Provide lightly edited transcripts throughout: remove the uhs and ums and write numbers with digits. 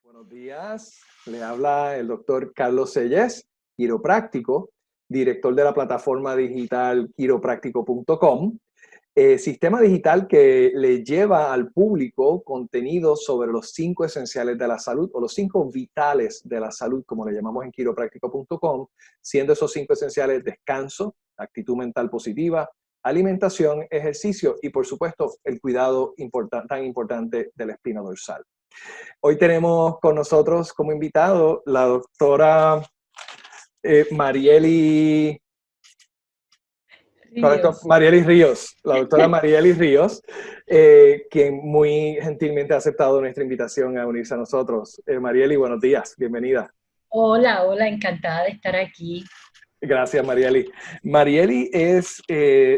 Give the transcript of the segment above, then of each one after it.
Buenos días, le habla el doctor Carlos Sellés, quiropráctico, director de la plataforma digital quiropráctico.com, sistema digital que le lleva al público contenido sobre los 5 esenciales de la salud o los 5 vitales de la salud, como le llamamos en quiropráctico.com, siendo esos 5 esenciales descanso, actitud mental positiva, alimentación, ejercicio y, por supuesto, el cuidado tan importante de la espina dorsal. Hoy tenemos con nosotros como invitado la doctora Marieli Ríos. Ríos, la doctora Marieli Ríos, quien muy gentilmente ha aceptado nuestra invitación a unirse a nosotros. Marieli, buenos días, bienvenida. Hola, hola, encantada de estar aquí. Gracias, Marieli. Marieli es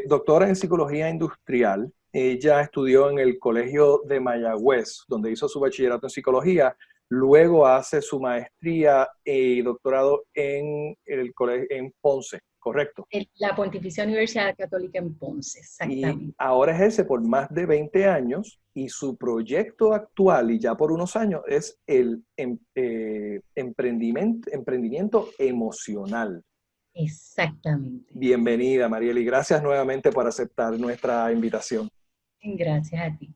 doctora en psicología industrial. Ella estudió en el Colegio de Mayagüez, donde hizo su bachillerato en psicología. Luego hace su maestría y doctorado en el colegio en Ponce, ¿correcto? La Pontificia Universidad Católica en Ponce, Y exactamente. ahora ejerce por más de 20 años y su proyecto actual, y ya por unos años, es el emprendimiento emocional. Exactamente. Bienvenida, Marieli. Gracias nuevamente por aceptar nuestra invitación. Gracias a ti.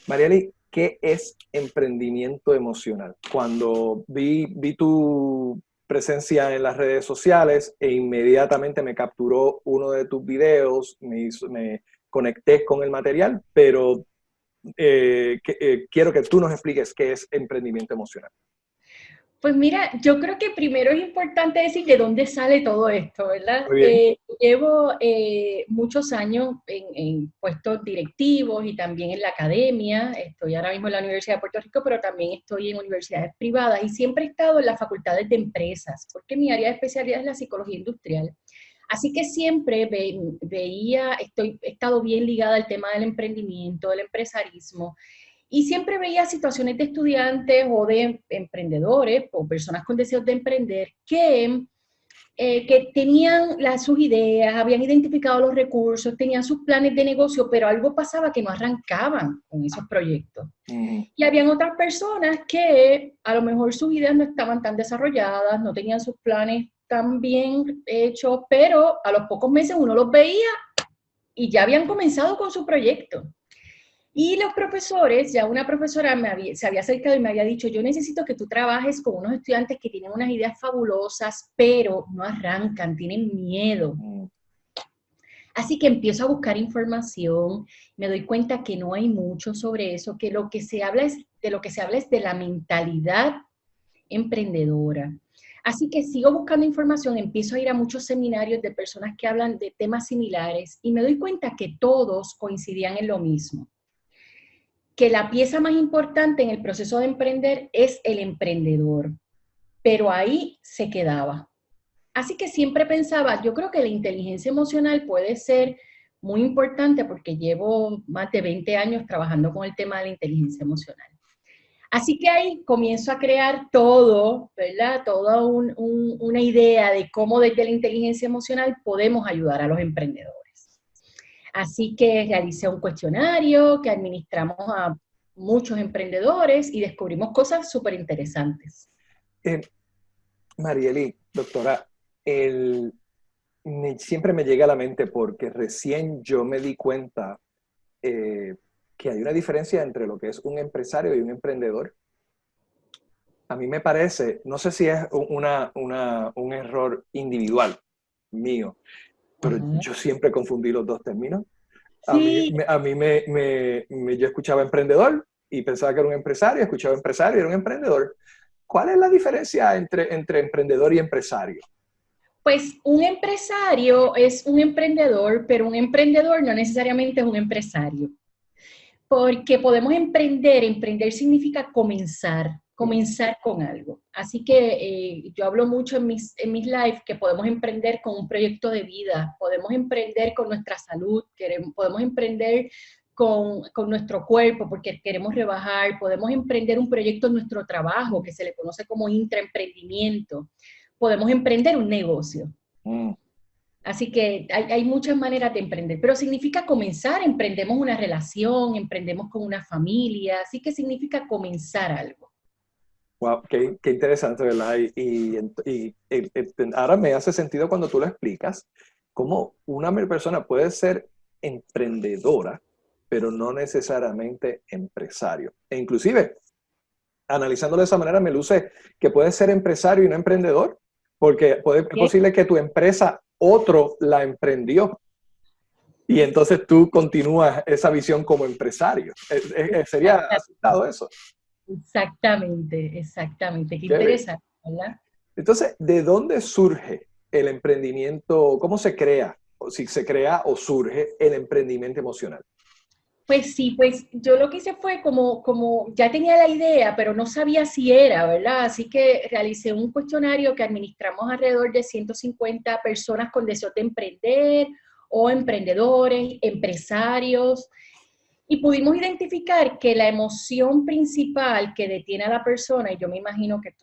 Marieli, ¿qué es emprendimiento emocional? Cuando vi tu presencia en las redes sociales e inmediatamente me capturó uno de tus videos, me conecté con el material, pero quiero que tú nos expliques qué es emprendimiento emocional. Pues mira, yo creo que primero es importante decir de dónde sale todo esto, ¿verdad? Muy bien. Llevo muchos años en puestos directivos y también en la academia. Estoy ahora mismo en la Universidad de Puerto Rico, pero también estoy en universidades privadas y siempre he estado en las facultades de empresas, porque mi área de especialidad es la psicología industrial. Así que siempre he estado bien ligada al tema del emprendimiento, del empresarismo, y siempre veía situaciones de estudiantes o de emprendedores o personas con deseos de emprender que tenían sus ideas, habían identificado los recursos, tenían sus planes de negocio, pero algo pasaba que no arrancaban con esos proyectos. Y habían otras personas que a lo mejor sus ideas no estaban tan desarrolladas, no tenían sus planes tan bien hechos, pero a los pocos meses uno los veía y ya habían comenzado con su proyecto. Y los profesores, ya una profesora se había acercado y me había dicho, yo necesito que tú trabajes con unos estudiantes que tienen unas ideas fabulosas, pero no arrancan, tienen miedo. Así que empiezo a buscar información, me doy cuenta que no hay mucho sobre eso, que lo que se habla es de la mentalidad emprendedora. Así que sigo buscando información, empiezo a ir a muchos seminarios de personas que hablan de temas similares y me doy cuenta que todos coincidían en lo mismo, que la pieza más importante en el proceso de emprender es el emprendedor, pero ahí se quedaba. Así que siempre pensaba, yo creo que la inteligencia emocional puede ser muy importante porque llevo más de 20 años trabajando con el tema de la inteligencia emocional. Así que ahí comienzo a crear todo, ¿verdad? Toda una idea de cómo desde la inteligencia emocional podemos ayudar a los emprendedores. Así que realicé un cuestionario que administramos a muchos emprendedores y descubrimos cosas súper interesantes. Marieli, doctora, siempre me llega a la mente porque recién yo me di cuenta que hay una diferencia entre lo que es un empresario y un emprendedor. A mí me parece, no sé si es un error individual mío, pero Ajá. yo siempre confundí los dos términos. Sí, Yo escuchaba emprendedor y pensaba que era un empresario, escuchaba empresario y era un emprendedor. ¿Cuál es la diferencia entre emprendedor y empresario? pues un empresario es un emprendedor, pero un emprendedor no necesariamente es un empresario. Porque podemos emprender, emprender significa comenzar con algo. Así que yo hablo mucho en mis lives que podemos emprender con un proyecto de vida, podemos emprender con nuestra salud, podemos emprender con nuestro cuerpo porque queremos rebajar, podemos emprender un proyecto en nuestro trabajo que se le conoce como intraemprendimiento, podemos emprender un negocio. Mm. Así que hay muchas maneras de emprender, pero significa comenzar, emprendemos una relación, emprendemos con una familia, así que significa comenzar algo. Wow, qué interesante, ¿verdad? Ahora me hace sentido cuando tú lo explicas, cómo una persona puede ser emprendedora, pero no necesariamente empresario. E inclusive, analizándolo de esa manera, me luce que puedes ser empresario y no emprendedor, porque es posible que tu empresa, otro la emprendió, y entonces tú continúas esa visión como empresario. ¿Sería aceptado eso? Exactamente, exactamente. Qué Qué bien. interesante, ¿verdad? Entonces, ¿de dónde surge el emprendimiento? ¿Cómo se crea? O si se crea o surge el emprendimiento emocional. Pues sí, pues yo lo que hice fue como ya tenía la idea, pero no sabía si era, ¿verdad? Así que realicé un cuestionario que administramos alrededor de 150 personas con deseos de emprender o emprendedores, empresarios, y pudimos identificar que la emoción principal que detiene a la persona, y yo me imagino que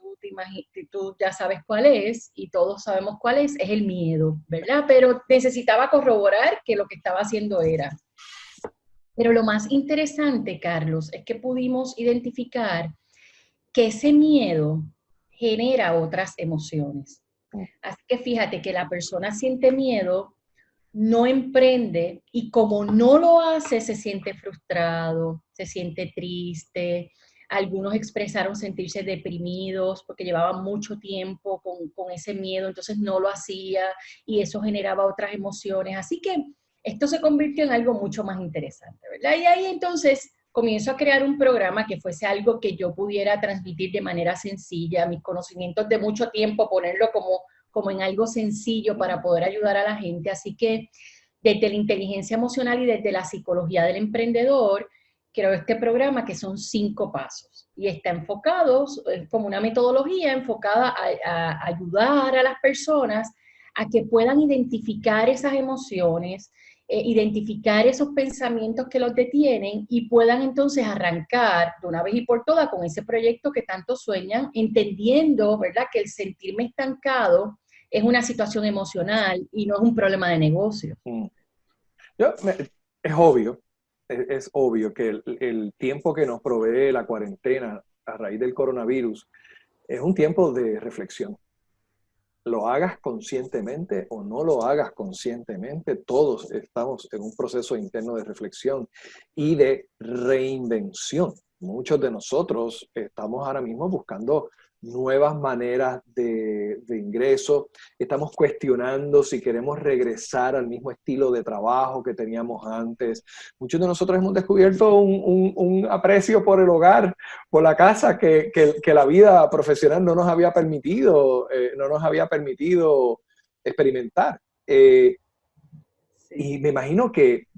tú ya sabes cuál es, y todos sabemos cuál es el miedo, ¿verdad? Pero necesitaba corroborar que lo que estaba haciendo era. Pero lo más interesante, Carlos, es que pudimos identificar que ese miedo genera otras emociones. Así que fíjate que la persona siente miedo, no emprende y como no lo hace, se siente frustrado, se siente triste. Algunos expresaron sentirse deprimidos porque llevaban mucho tiempo con ese miedo, entonces no lo hacía y eso generaba otras emociones. Así que esto se convirtió en algo mucho más interesante, ¿verdad? Y ahí entonces comienzo a crear un programa que fuese algo que yo pudiera transmitir de manera sencilla, mis conocimientos de mucho tiempo, ponerlo como en algo sencillo para poder ayudar a la gente. Así que desde la inteligencia emocional y desde la psicología del emprendedor, creo este programa que son 5 pasos y está enfocado, es como una metodología enfocada a ayudar a las personas a que puedan identificar esas emociones, identificar esos pensamientos que los detienen y puedan entonces arrancar de una vez y por todas con ese proyecto que tanto sueñan, entendiendo, ¿verdad?, que el sentirme estancado es una situación emocional y no es un problema de negocio. Es obvio, es obvio que el tiempo que nos provee la cuarentena a raíz del coronavirus es un tiempo de reflexión. Lo hagas conscientemente o no lo hagas conscientemente, todos estamos en un proceso interno de reflexión y de reinvención. Muchos de nosotros estamos ahora mismo buscando nuevas maneras de ingreso, estamos cuestionando si queremos regresar al mismo estilo de trabajo que teníamos antes. Muchos de nosotros hemos descubierto un aprecio por el hogar, por la casa que la vida profesional no nos había permitido, experimentar. Sí. Y me imagino que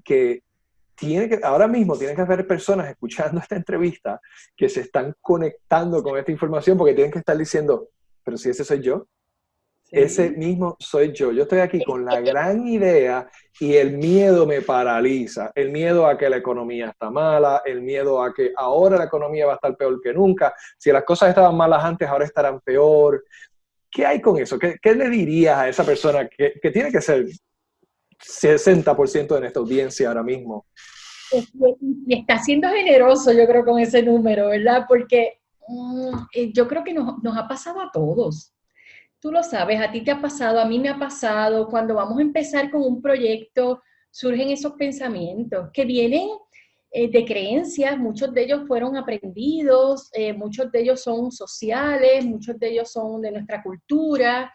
ahora mismo tienen que haber personas escuchando esta entrevista que se están conectando con esta información porque tienen que estar diciendo, pero si ese soy yo, ese Sí. mismo soy yo. Yo estoy aquí con la gran idea y el miedo me paraliza. El miedo a que la economía está mala, el miedo a que ahora la economía va a estar peor que nunca. Si las cosas estaban malas antes, ahora estarán peor. ¿Qué hay con eso? ¿Qué le dirías a esa persona que tiene que ser 60% de nuestra audiencia ahora mismo? Y está siendo generoso, yo creo, con ese número, ¿verdad? Porque yo creo que nos ha pasado a todos. Tú lo sabes, a ti te ha pasado, a mí me ha pasado. Cuando vamos a empezar con un proyecto, surgen esos pensamientos que vienen de creencias, muchos de ellos fueron aprendidos, muchos de ellos son sociales, muchos de ellos son de nuestra cultura,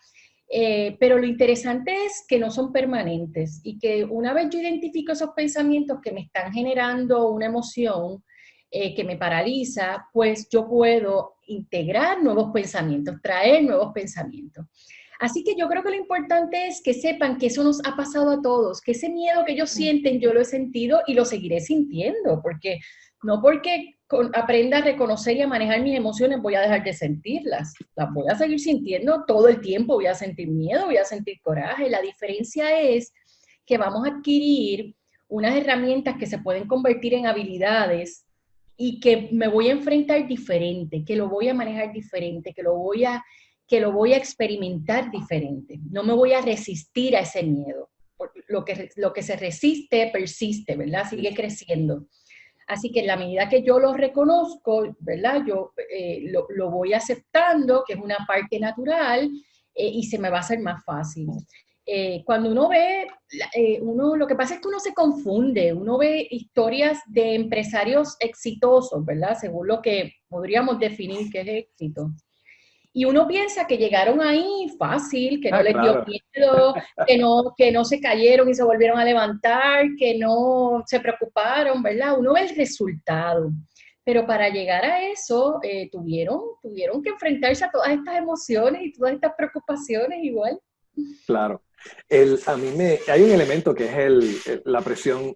pero lo interesante es que no son permanentes y que una vez yo identifico esos pensamientos que me están generando una emoción, que me paraliza, pues yo puedo integrar nuevos pensamientos, traer nuevos pensamientos. Así que yo creo que lo importante es que sepan que eso nos ha pasado a todos, que ese miedo que ellos sienten, yo lo he sentido y lo seguiré sintiendo, porque no porque aprenda a reconocer y a manejar mis emociones voy a dejar de sentirlas, las voy a seguir sintiendo todo el tiempo, voy a sentir miedo, voy a sentir coraje. La diferencia es que vamos a adquirir unas herramientas que se pueden convertir en habilidades y que me voy a enfrentar diferente, que lo voy a manejar diferente, que lo voy a que lo voy a experimentar diferente. No me voy a resistir a ese miedo. Lo que se resiste, persiste, ¿verdad? Sigue creciendo. Así que en la medida que yo lo reconozco, ¿verdad? Yo lo voy aceptando, que es una parte natural, y se me va a hacer más fácil. Cuando uno ve, lo que pasa es que uno se confunde, uno ve historias de empresarios exitosos, ¿verdad? Según lo que podríamos definir que es éxito. Y uno piensa que llegaron ahí fácil, que no les dio claro. miedo, que no se cayeron y se volvieron a levantar, que no se preocuparon, ¿verdad? Uno ve el resultado. Pero para llegar a eso, tuvieron que enfrentarse a todas estas emociones y todas estas preocupaciones igual. Claro. Hay un elemento que es la presión,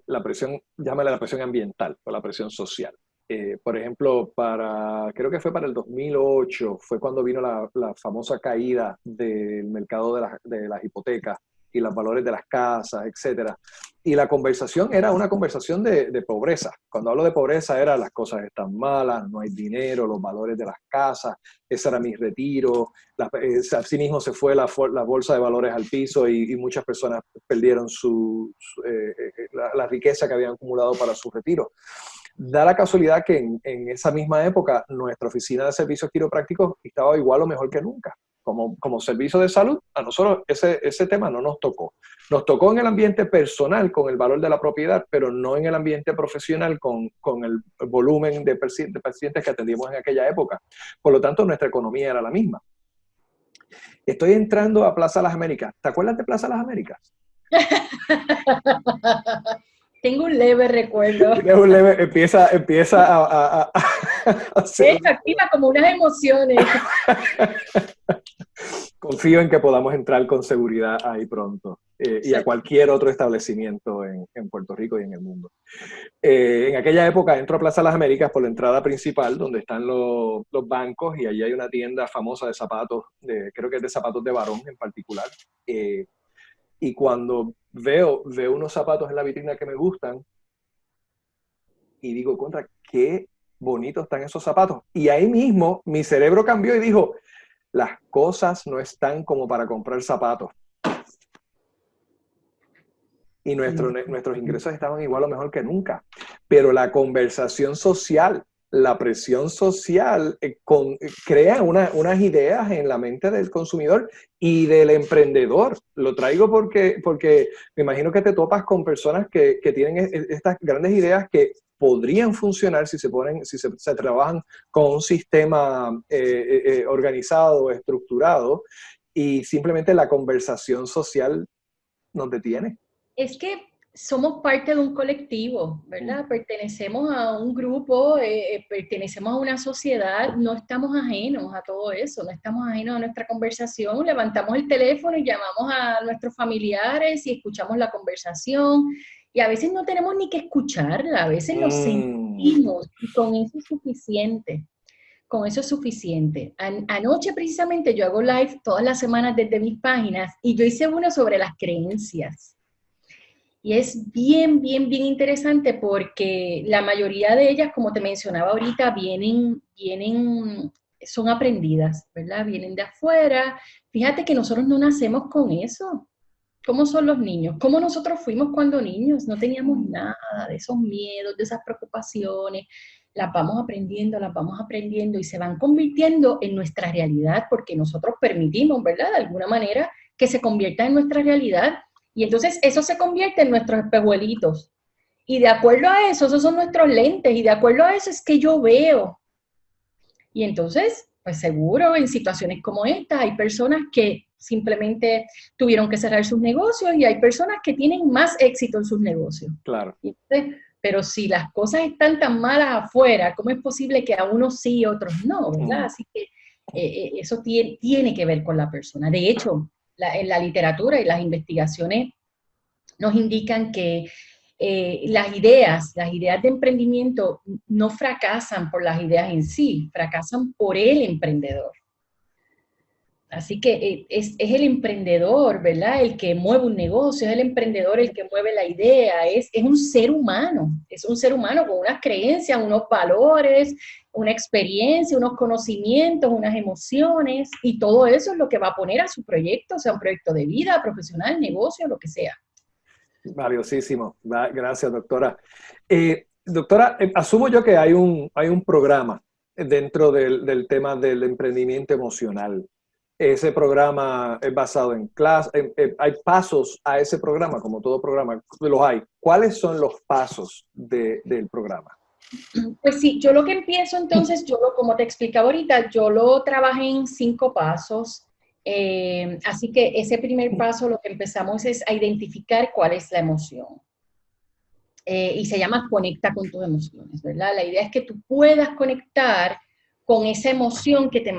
llámale la presión ambiental o la presión social. Por ejemplo, creo que fue para el 2008, fue cuando vino la famosa caída del mercado de las hipotecas y los valores de las casas, etcétera. Y la conversación era una conversación de pobreza. Cuando hablo de pobreza era las cosas están malas, no hay dinero, los valores de las casas, ese era mi retiro. Así mismo se fue la bolsa de valores al piso y muchas personas perdieron la riqueza que habían acumulado para su retiro. Da la casualidad que en esa misma época nuestra oficina de servicios quiroprácticos estaba igual o mejor que nunca. Como servicio de salud, a nosotros ese tema no nos tocó. Nos tocó en el ambiente personal con el valor de la propiedad, pero no en el ambiente profesional con el volumen de pacientes que atendíamos en aquella época. Por lo tanto, nuestra economía era la misma. Estoy entrando a Plaza Las Américas. ¿Te acuerdas de Plaza Las Américas? Tengo un leve recuerdo. Empieza a hacer... activa como unas emociones. Confío en que podamos entrar con seguridad ahí pronto y a cualquier otro establecimiento en Puerto Rico y en el mundo. En aquella época entro a Plaza Las Américas por la entrada principal donde están los bancos y allí hay una tienda famosa de zapatos, creo que es de zapatos de varón en particular. Y cuando veo unos zapatos en la vitrina que me gustan y digo, contra, qué bonitos están esos zapatos. Y ahí mismo mi cerebro cambió y dijo, las cosas no están como para comprar zapatos. Y nuestros ingresos estaban igual o mejor que nunca. Pero la conversación social, la presión social crea unas ideas en la mente del consumidor y del emprendedor. Lo traigo porque me imagino que te topas con personas que tienen estas grandes ideas que podrían funcionar si se trabajan con un sistema organizado, estructurado, y simplemente la conversación social nos detiene. Es que somos parte de un colectivo, ¿verdad? Pertenecemos a un grupo, pertenecemos a una sociedad, no estamos ajenos a todo eso, no estamos ajenos a nuestra conversación, levantamos el teléfono y llamamos a nuestros familiares y escuchamos la conversación y a veces no tenemos ni que escucharla, a veces lo sentimos y con eso es suficiente. Con eso es suficiente. Anoche precisamente yo hago live todas las semanas desde mis páginas y yo hice uno sobre las creencias. Y es bien, bien, bien interesante porque la mayoría de ellas, como te mencionaba ahorita, son aprendidas, ¿verdad? Vienen de afuera. Fíjate que nosotros no nacemos con eso. ¿Cómo son los niños? ¿Cómo nosotros fuimos cuando niños? No teníamos nada de esos miedos, de esas preocupaciones. Las vamos aprendiendo y se van convirtiendo en nuestra realidad porque nosotros permitimos, ¿verdad? De alguna manera que se convierta en nuestra realidad. Y entonces eso se convierte en nuestros espejuelitos. Y de acuerdo a eso, esos son nuestros lentes. Y de acuerdo a eso es que yo veo. Y entonces, pues seguro, en situaciones como esta, hay personas que simplemente tuvieron que cerrar sus negocios y hay personas que tienen más éxito en sus negocios. Claro. Entonces, pero si las cosas están tan malas afuera, ¿cómo es posible que a unos sí y a otros no? ¿Verdad? Así que eso tiene que ver con la persona. De hecho, en la literatura y las investigaciones nos indican que las ideas de emprendimiento no fracasan por las ideas en sí, fracasan por el emprendedor. Así que es el emprendedor, ¿verdad? El que mueve un negocio, es el emprendedor el que mueve la idea, es un ser humano, es un ser humano con unas creencias, unos valores, una experiencia, unos conocimientos, unas emociones, y todo eso es lo que va a poner a su proyecto, sea un proyecto de vida, profesional, negocio, lo que sea. Valiosísimo. Gracias, doctora. Doctora, asumo yo que hay un programa dentro del tema del emprendimiento emocional. Ese programa es basado en clases, hay pasos a ese programa, como todo programa, los hay. ¿Cuáles son los pasos del programa? Pues sí, yo lo que empiezo entonces, como te explicaba ahorita, yo lo trabajé en 5 pasos. Así que ese primer paso lo que empezamos es a identificar cuál es la emoción. Y se llama conecta con tus emociones, ¿verdad? La idea es que tú puedas conectar con esa emoción que te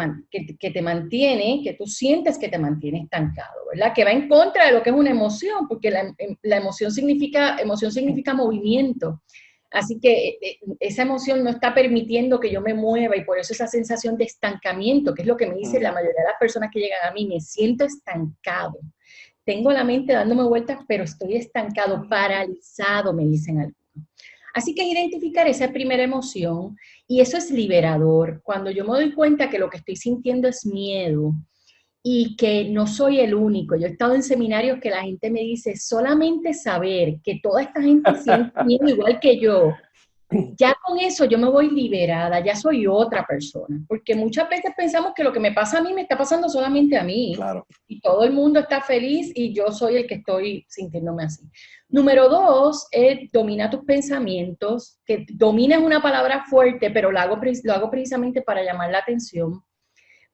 mantiene, que tú sientes que te mantiene estancado, ¿verdad? Que va en contra de lo que es una emoción, porque la emoción significa movimiento. Así que esa emoción no está permitiendo que yo me mueva y por eso esa sensación de estancamiento, que es lo que me dice la mayoría de las personas que llegan a mí, me siento estancado. Tengo la mente dándome vueltas, pero estoy estancado, paralizado, me dicen algunos. Así que es identificar esa primera emoción y eso es liberador. Cuando yo me doy cuenta que lo que estoy sintiendo es miedo y que no soy el único. Yo he estado en seminarios que la gente me dice, solamente saber que toda esta gente siente miedo igual que yo, ya con eso yo me voy liberada, ya soy otra persona, porque muchas veces pensamos que lo que me pasa a mí me está pasando solamente a mí, Claro. y todo el mundo está feliz y yo soy el que estoy sintiéndome así. Número 2, domina tus pensamientos, que domina es una palabra fuerte, pero lo hago precisamente para llamar la atención,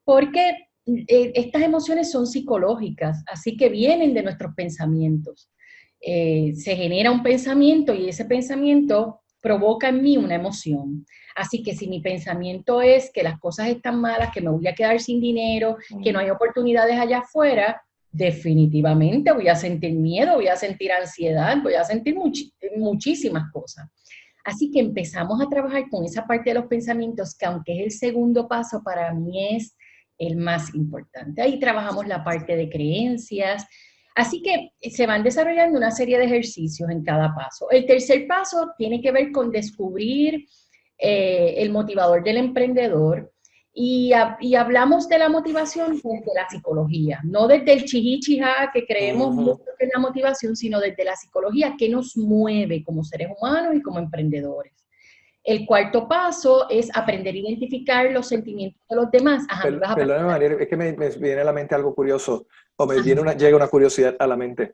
porque estas emociones son psicológicas, así que vienen de nuestros pensamientos. Se genera un pensamiento y ese pensamiento provoca en mí una emoción. Así que si mi pensamiento es que las cosas están malas, que me voy a quedar sin dinero, que no hay oportunidades allá afuera, definitivamente voy a sentir miedo, voy a sentir ansiedad, voy a sentir muchísimas cosas. Así que empezamos a trabajar con esa parte de los pensamientos, que aunque es el segundo paso, para mí es el más importante. Ahí trabajamos la parte de creencias. Así que se van desarrollando una serie de ejercicios en cada paso. El tercer paso tiene que ver con descubrir el motivador del emprendedor y hablamos de la motivación desde la psicología, no desde el chihichija que creemos mucho que es la motivación, sino desde la psicología que nos mueve como seres humanos y como emprendedores. El cuarto paso es aprender a identificar los sentimientos de los demás. Ajá, me vas a Perdóname, preguntar. María, es que me viene a la mente algo curioso, o llega una curiosidad a la mente.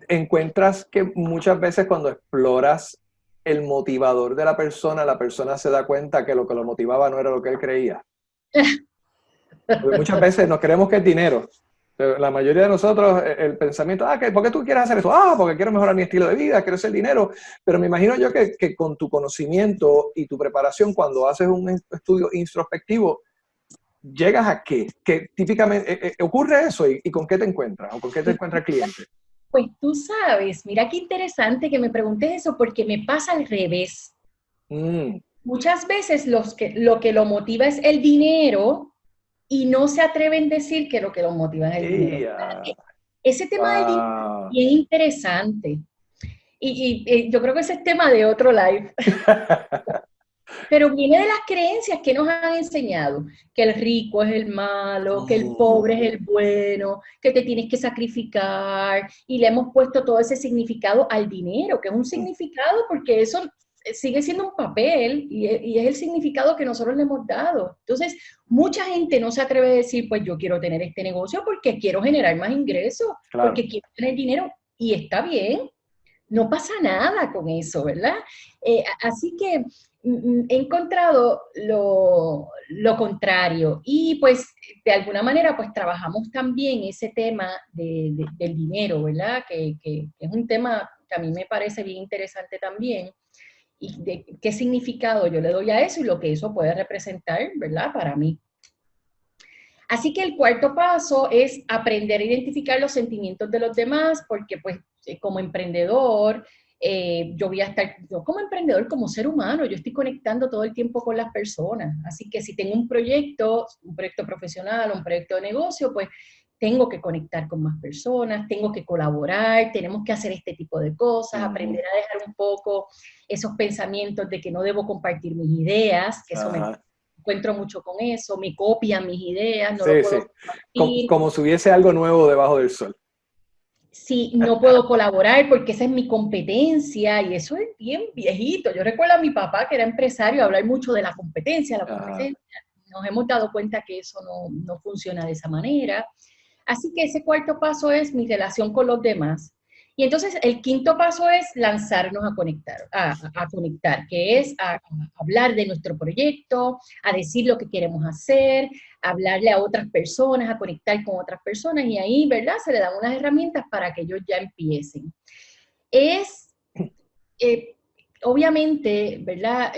Encuentras que muchas veces cuando exploras el motivador de la persona se da cuenta que lo que lo motivaba no era lo que él creía. Porque muchas veces nos creemos que es dinero. La mayoría de nosotros, el pensamiento, ¿por qué tú quieres hacer eso? Porque quiero mejorar mi estilo de vida, quiero hacer dinero. Pero me imagino yo que con tu conocimiento y tu preparación, cuando haces un estudio introspectivo, ¿llegas a qué? Que típicamente ocurre eso y ¿con qué te encuentras? ¿O con qué te encuentra el cliente? Pues tú sabes, mira qué interesante que me preguntes eso porque me pasa al revés. Mm. Muchas veces lo que lo motiva es el dinero y no se atreven a decir que lo que lo motiva es el dinero. Ese tema del dinero es bien interesante. Y yo creo que ese es tema de otro live. Pero viene de las creencias que nos han enseñado, que el rico es el malo, que el pobre es el bueno, que te tienes que sacrificar, y le hemos puesto todo ese significado al dinero, que es un significado porque eso sigue siendo un papel y es el significado que nosotros le hemos dado. Entonces, mucha gente no se atreve a decir, pues yo quiero tener este negocio porque quiero generar más ingresos, Claro. porque quiero tener dinero, y está bien, no pasa nada con eso, ¿verdad? Así que he encontrado lo contrario y pues de alguna manera pues trabajamos también ese tema del dinero, ¿verdad? Que es un tema que a mí me parece bien interesante también y de qué significado yo le doy a eso y lo que eso puede representar, ¿verdad? Para mí. Así que el cuarto paso es aprender a identificar los sentimientos de los demás, porque pues como emprendedor yo voy a estar, yo como emprendedor, como ser humano, yo estoy conectando todo el tiempo con las personas. Así que si tengo un proyecto profesional, un proyecto de negocio, pues tengo que conectar con más personas, tengo que colaborar, tenemos que hacer este tipo de cosas, aprender a dejar un poco esos pensamientos de que no debo compartir mis ideas, que eso me encuentro mucho con eso, me copian mis ideas, no lo puedo compartir. Como si hubiese algo nuevo debajo del sol. Sí, no puedo colaborar porque esa es mi competencia y eso es bien viejito. Yo recuerdo a mi papá, que era empresario, hablar mucho de la competencia, Nos hemos dado cuenta que eso no funciona de esa manera. Así que ese cuarto paso es mi relación con los demás. Y entonces el quinto paso es lanzarnos a conectar, que es a hablar de nuestro proyecto, a decir lo que queremos hacer, a hablarle a otras personas, a conectar con otras personas, y ahí, ¿verdad? Se le dan unas herramientas para que ellos ya empiecen. Obviamente, ¿verdad?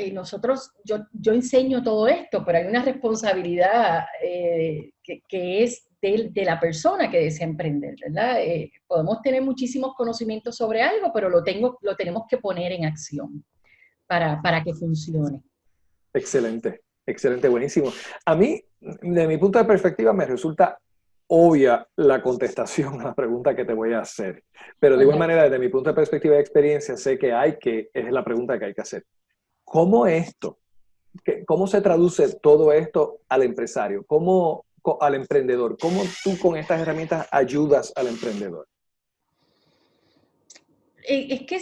Yo enseño todo esto, pero hay una responsabilidad que es de la persona que desea emprender, ¿verdad? Podemos tener muchísimos conocimientos sobre algo, pero lo tenemos que poner en acción para que funcione. Excelente, excelente, buenísimo. A mí, de mi punto de perspectiva, me resulta obvia la contestación a la pregunta que te voy a hacer. Pero de igual manera, desde mi punto de perspectiva de experiencia, sé que es la pregunta que hay que hacer. ¿Cómo cómo se traduce todo esto al empresario? Al emprendedor? ¿Cómo tú con estas herramientas ayudas al emprendedor? Es que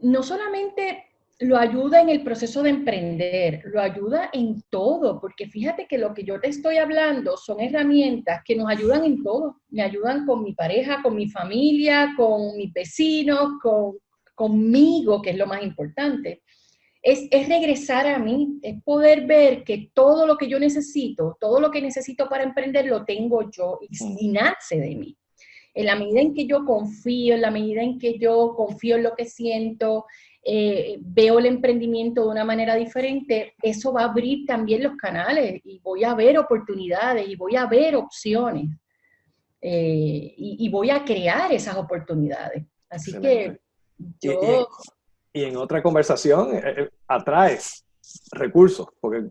no solamente lo ayuda en el proceso de emprender, lo ayuda en todo, porque fíjate que lo que yo te estoy hablando son herramientas que nos ayudan en todo. Me ayudan con mi pareja, con mi familia, con mis vecinos, conmigo, que es lo más importante. Es regresar a mí, es poder ver que todo lo que yo necesito, todo lo que necesito para emprender lo tengo yo y nace de mí. En la medida en que yo confío, en la medida en que yo confío en lo que siento, veo el emprendimiento de una manera diferente, eso va a abrir también los canales y voy a ver oportunidades y voy a ver opciones y voy a crear esas oportunidades. Así Excelente. que yo... Y en otra conversación atraes recursos, porque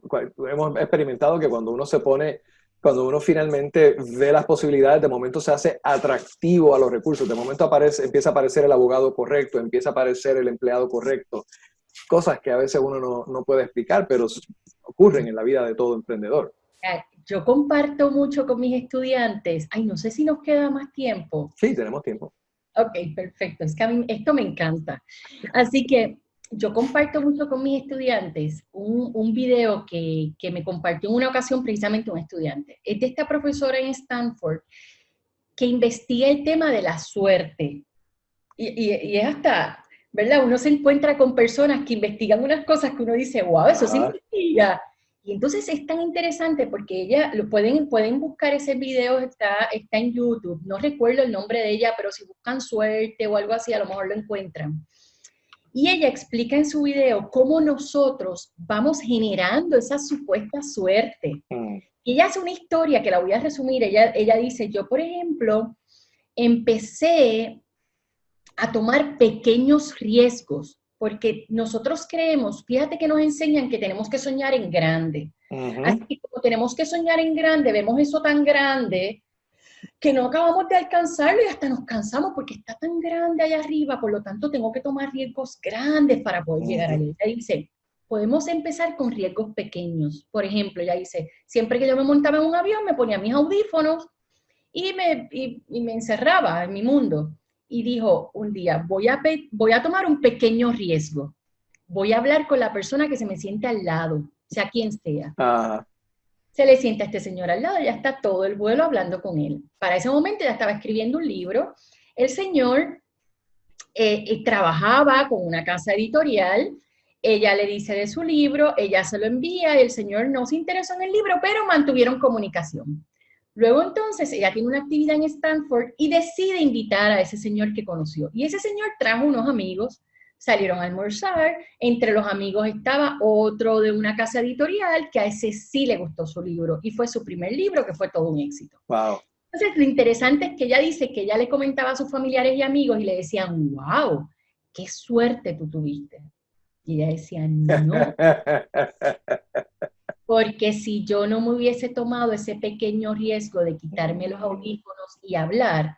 hemos experimentado que cuando uno finalmente ve las posibilidades, de momento se hace atractivo a los recursos, de momento empieza a aparecer el abogado correcto, empieza a aparecer el empleado correcto, cosas que a veces uno no puede explicar, pero ocurren en la vida de todo emprendedor. Yo comparto mucho con mis estudiantes. Ay, no sé si nos queda más tiempo. Sí, tenemos tiempo. Ok, perfecto. Es que a mí esto me encanta. Así que yo comparto mucho con mis estudiantes un video que me compartió en una ocasión precisamente un estudiante. Es de esta profesora en Stanford que investiga el tema de la suerte. Y es hasta, ¿verdad? Uno se encuentra con personas que investigan unas cosas que uno dice, wow, eso se investiga. Y entonces es tan interesante porque pueden buscar ese video, está en YouTube, no recuerdo el nombre de ella, pero si buscan suerte o algo así, a lo mejor lo encuentran. Y ella explica en su video cómo nosotros vamos generando esa supuesta suerte. Y ella hace una historia que la voy a resumir. Ella dice, yo por ejemplo, empecé a tomar pequeños riesgos, porque nosotros creemos, fíjate que nos enseñan que tenemos que soñar en grande. Así que como tenemos que soñar en grande, vemos eso tan grande que no acabamos de alcanzarlo y hasta nos cansamos porque está tan grande allá arriba, por lo tanto tengo que tomar riesgos grandes para poder llegar ahí. Ella dice, podemos empezar con riesgos pequeños. Por ejemplo, ella dice, siempre que yo me montaba en un avión me ponía mis audífonos y me encerraba en mi mundo. Y dijo un día, voy a tomar un pequeño riesgo. Voy a hablar con la persona que se me siente al lado, sea quien sea. Se le sienta a este señor al lado, ya está todo el vuelo hablando con él. Para ese momento ya estaba escribiendo un libro. El señor trabajaba con una casa editorial. Ella le dice de su libro, ella se lo envía y el señor no se interesó en el libro, pero mantuvieron comunicación. Luego entonces ella tiene una actividad en Stanford y decide invitar a ese señor que conoció. Y ese señor trajo unos amigos, salieron a almorzar, entre los amigos estaba otro de una casa editorial que a ese sí le gustó su libro y fue su primer libro que fue todo un éxito. Wow. Entonces lo interesante es que ella dice que ella le comentaba a sus familiares y amigos y le decían, wow, qué suerte tú tuviste. Y ella decía, no, porque si yo no me hubiese tomado ese pequeño riesgo de quitarme los audífonos y hablar,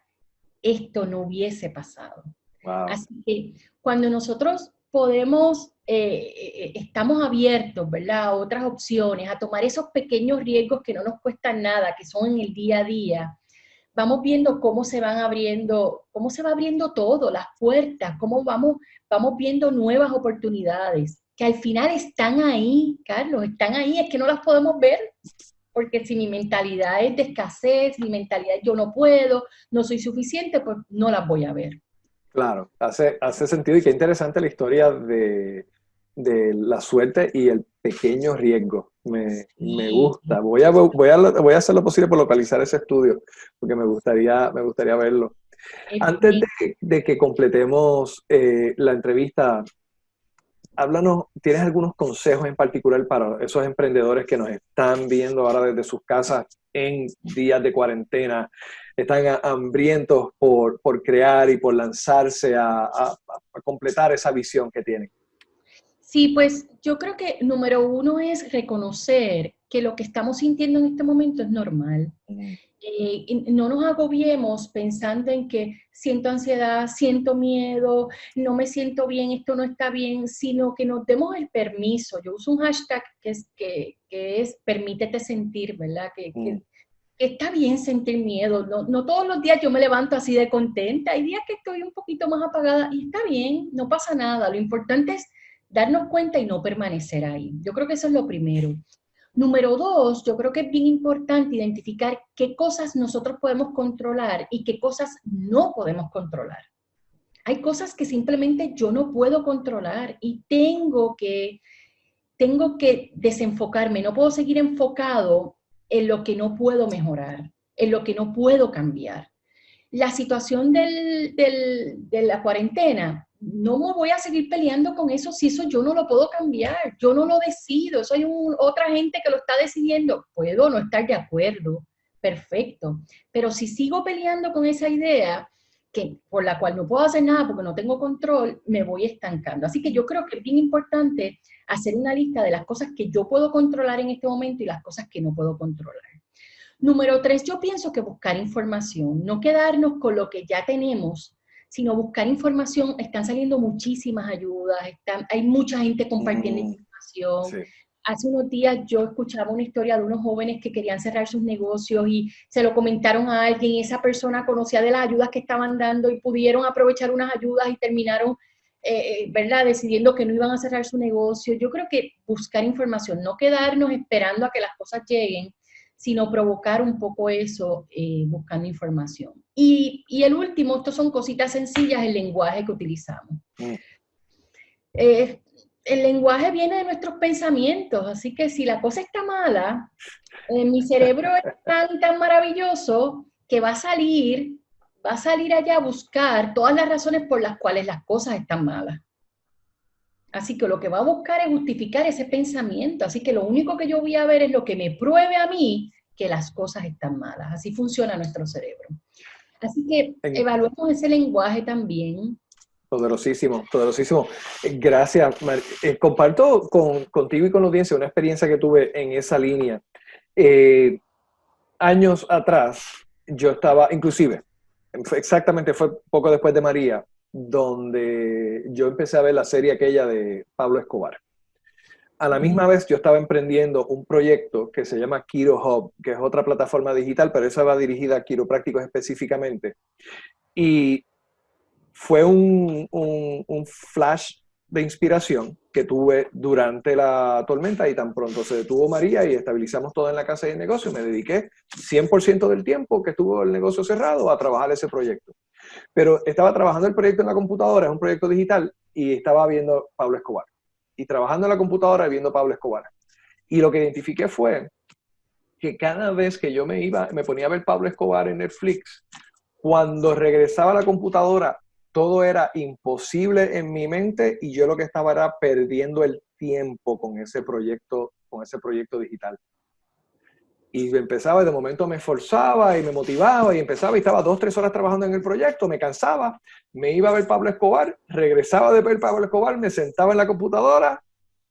esto no hubiese pasado. Wow. Así que cuando nosotros podemos, estamos abiertos, ¿verdad?, a otras opciones, a tomar esos pequeños riesgos que no nos cuestan nada, que son en el día a día, vamos viendo cómo se van abriendo, cómo se va abriendo todo, las puertas, cómo vamos viendo nuevas oportunidades, que al final están ahí, Carlos, están ahí, es que no las podemos ver, porque si mi mentalidad es de escasez, mi mentalidad es yo no puedo, no soy suficiente, pues no las voy a ver. Claro, hace sentido y qué interesante la historia de la suerte y el pequeño riesgo. Me Sí, gusta. Voy a hacer lo posible por localizar ese estudio, porque me gustaría verlo. es Antes bien. de que completemos la entrevista, háblanos, ¿tienes algunos consejos en particular para esos emprendedores que nos están viendo ahora desde sus casas en días de cuarentena? Están hambrientos por crear y por lanzarse a completar esa visión que tienen. Sí, pues yo creo que número uno es reconocer que lo que estamos sintiendo en este momento es normal. Y no nos agobiemos pensando en que siento ansiedad, siento miedo, no me siento bien, esto no está bien, sino que nos demos el permiso. Yo uso un hashtag que es permítete sentir, ¿verdad? Mm, Que está bien sentir miedo. No, no todos los días yo me levanto así de contenta. Hay días que estoy un poquito más apagada y está bien, no pasa nada. Lo importante es darnos cuenta y no permanecer ahí. Yo creo que eso es lo primero. Número dos, yo creo que es bien importante identificar qué cosas nosotros podemos controlar y qué cosas no podemos controlar. Hay cosas que simplemente yo no puedo controlar y tengo que desenfocarme, no puedo seguir enfocado en lo que no puedo mejorar, en lo que no puedo cambiar. La situación de la cuarentena, no me voy a seguir peleando con eso si eso yo no lo puedo cambiar, yo no lo decido, eso hay otra gente que lo está decidiendo, puedo no estar de acuerdo, perfecto, pero si sigo peleando con esa idea por la cual no puedo hacer nada porque no tengo control, me voy estancando. Así que yo creo que es bien importante hacer una lista de las cosas que yo puedo controlar en este momento y las cosas que no puedo controlar. Número tres, yo pienso que buscar información, no quedarnos con lo que ya tenemos, sino buscar información. Están saliendo muchísimas ayudas, hay mucha gente compartiendo mm, información. sí. Hace unos días yo escuchaba una historia de unos jóvenes que querían cerrar sus negocios y se lo comentaron a alguien y esa persona conocía de las ayudas que estaban dando y pudieron aprovechar unas ayudas y terminaron, ¿verdad?, decidiendo que no iban a cerrar su negocio. Yo creo que buscar información, no quedarnos esperando a que las cosas lleguen, sino provocar un poco eso buscando información. Y el último, estos son cositas sencillas, el lenguaje que utilizamos. Mm, Eh, el lenguaje viene de nuestros pensamientos, así que si la cosa está mala, mi cerebro es tan maravilloso que va a salir allá a buscar todas las razones por las cuales las cosas están malas. Así que lo que va a buscar es justificar ese pensamiento. Así que lo único que yo voy a ver es lo que me pruebe a mí que las cosas están malas. Así funciona nuestro cerebro. Así que en- evaluemos ese lenguaje también. Poderosísimo, poderosísimo. Gracias, comparto contigo y con la audiencia una experiencia que tuve en esa línea. Eh, Años atrás, yo estaba, inclusive, exactamente fue poco después de María, donde yo empecé a ver la serie aquella de Pablo Escobar. A la misma vez yo estaba emprendiendo un proyecto que se llama Quiro Hub, que es otra plataforma digital, pero esa va dirigida a quiroprácticos específicamente. Y fue un flash de inspiración que tuve durante la tormenta y tan pronto se detuvo María y estabilizamos todo en la casa y el negocio, me dediqué 100% del tiempo que estuvo el negocio cerrado a trabajar ese proyecto. Pero estaba trabajando el proyecto en la computadora, es un proyecto digital, y estaba viendo Pablo Escobar. Y trabajando en la computadora y viendo Pablo Escobar. Y lo que identifiqué fue que cada vez que yo me ponía a ver Pablo Escobar en Netflix, cuando regresaba a la computadora, todo era imposible en mi mente y yo lo que estaba era perdiendo el tiempo con ese proyecto digital. Y empezaba, y de momento me esforzaba y me motivaba y empezaba y estaba 2, 3 horas trabajando en el proyecto, me cansaba, me iba a ver Pablo Escobar, regresaba de ver Pablo Escobar, me sentaba en la computadora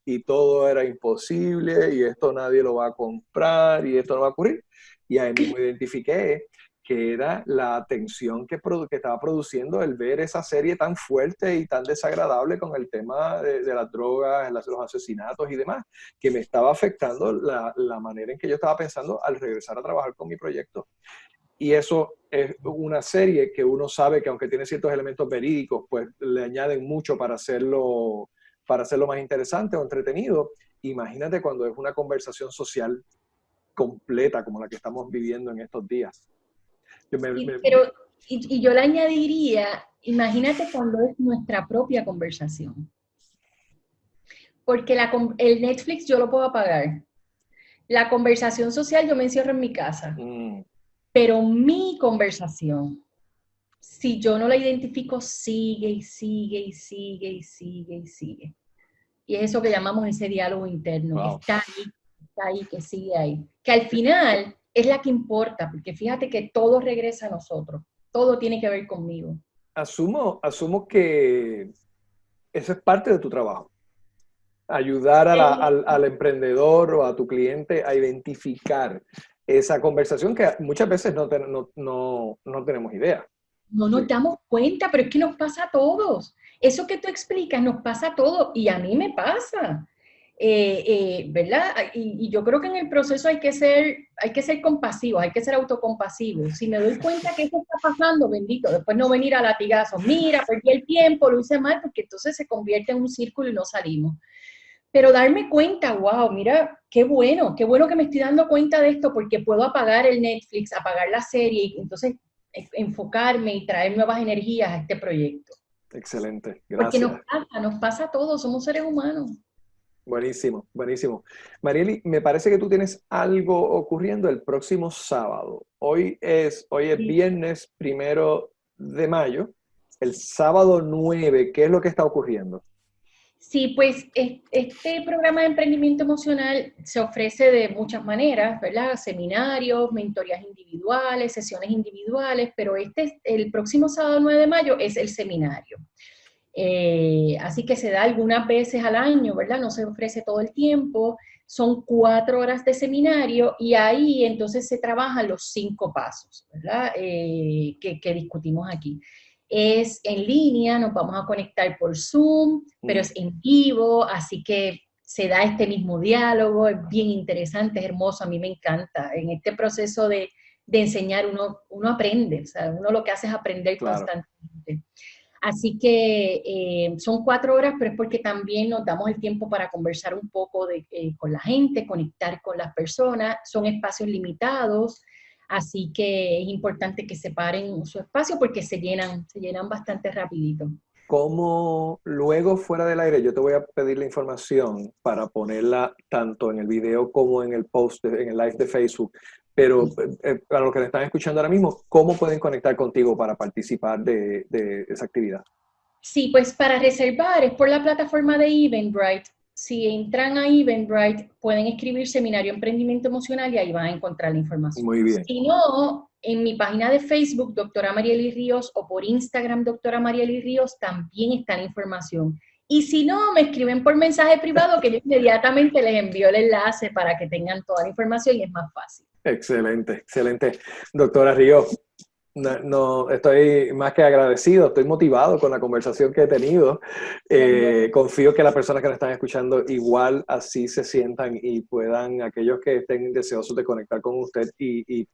y todo era imposible y esto nadie lo va a comprar y esto no va a ocurrir. Y ahí mismo identifiqué que era la tensión que estaba produciendo el ver esa serie tan fuerte y tan desagradable con el tema de las drogas, los asesinatos y demás, que me estaba afectando la manera en que yo estaba pensando al regresar a trabajar con mi proyecto. Y eso es una serie que uno sabe que aunque tiene ciertos elementos verídicos, pues le añaden mucho para hacerlo más interesante o entretenido. Imagínate cuando es una conversación social completa como la que estamos viviendo en estos días. Yo me, Y, me, pero, y yo le añadiría, imagínate cuando es nuestra propia conversación. Porque el Netflix yo lo puedo apagar. La conversación social yo me encierro en mi casa. mm, Pero mi conversación, si yo no la identifico, sigue y sigue y sigue y sigue y sigue. Y es eso que llamamos ese diálogo interno, que wow. está ahí, que sigue ahí. Que al final es la que importa, porque fíjate que todo regresa a nosotros. Todo tiene que ver conmigo. Asumo que eso es parte de tu trabajo. Ayudar al emprendedor o a tu cliente a identificar esa conversación que muchas veces no tenemos idea. No nos damos cuenta, pero es que nos pasa a todos. Eso que tú explicas nos pasa a todos y a mí me pasa. ¿Verdad? Y yo creo que en el proceso hay que ser compasivos, hay que ser autocompasivos. Si me doy cuenta que eso está pasando, bendito, después no venir a latigazos. Mira, perdí el tiempo, lo hice mal, porque entonces se convierte en un círculo y no salimos. Pero darme cuenta, wow, mira, qué bueno que me estoy dando cuenta de esto porque puedo apagar el Netflix, apagar la serie y entonces enfocarme y traer nuevas energías a este proyecto. Excelente, Porque gracias. nos pasa a todos, somos seres humanos. Buenísimo, buenísimo. Marieli, me parece que tú tienes algo ocurriendo el próximo sábado. Hoy es Sí. viernes 1 de mayo, el sábado 9, ¿qué es lo que está ocurriendo? Sí, pues este programa de emprendimiento emocional se ofrece de muchas maneras, ¿verdad? Seminarios, mentorías individuales, sesiones individuales, pero el próximo sábado 9 de mayo es el seminario. Así que se da algunas veces al año, ¿verdad? No se ofrece todo el tiempo. Son 4 horas de seminario y ahí entonces se trabajan los 5 pasos, ¿verdad? Que discutimos aquí. Es en línea, nos vamos a conectar por Zoom, pero es en vivo, así que se da este mismo diálogo, es bien interesante, es hermoso, a mí me encanta. En este proceso de enseñar uno aprende, o sea, uno lo que hace es aprender Claro. constantemente. Así que son 4 horas, pero es porque también nos damos el tiempo para conversar un poco con la gente, conectar con las personas. Son espacios limitados, así que es importante que separen su espacio porque se llenan bastante rapidito. Como luego fuera del aire, yo te voy a pedir la información para ponerla tanto en el video como en el post, en el live de Facebook. Pero para los que me están escuchando ahora mismo, ¿cómo pueden conectar contigo para participar de esa actividad? Sí, pues para reservar es por la plataforma de Eventbrite. Si entran a Eventbrite, pueden escribir Seminario Emprendimiento Emocional y ahí van a encontrar la información. Muy bien. Si no, en mi página de Facebook, Doctora Mariely Ríos, o por Instagram, Doctora Mariely Ríos, también está la información. Y si no, me escriben por mensaje privado que yo inmediatamente les envío el enlace para que tengan toda la información y es más fácil. Excelente, excelente. Doctora Río, no, estoy más que agradecido, estoy motivado con la conversación que he tenido. Confío que las personas que nos están escuchando igual así se sientan y puedan, aquellos que estén deseosos de conectar con usted y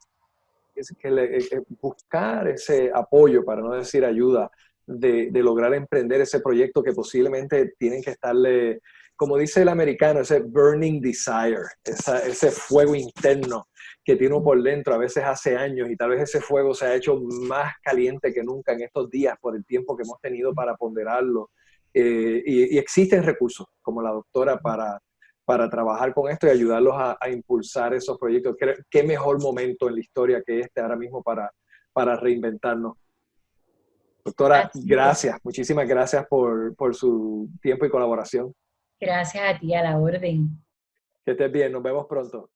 buscar ese apoyo, para no decir ayuda, de lograr emprender ese proyecto que posiblemente tienen que estarle, como dice el americano, ese burning desire, ese fuego interno que tiene uno por dentro, a veces hace años, y tal vez ese fuego se ha hecho más caliente que nunca en estos días por el tiempo que hemos tenido para ponderarlo. Y existen recursos, como la doctora, para trabajar con esto y ayudarlos a impulsar esos proyectos. ¿Qué mejor momento en la historia que este ahora mismo para reinventarnos? Doctora, Así es. gracias, muchísimas gracias por su tiempo y colaboración. Gracias a ti, a la orden. Que estés bien, nos vemos pronto.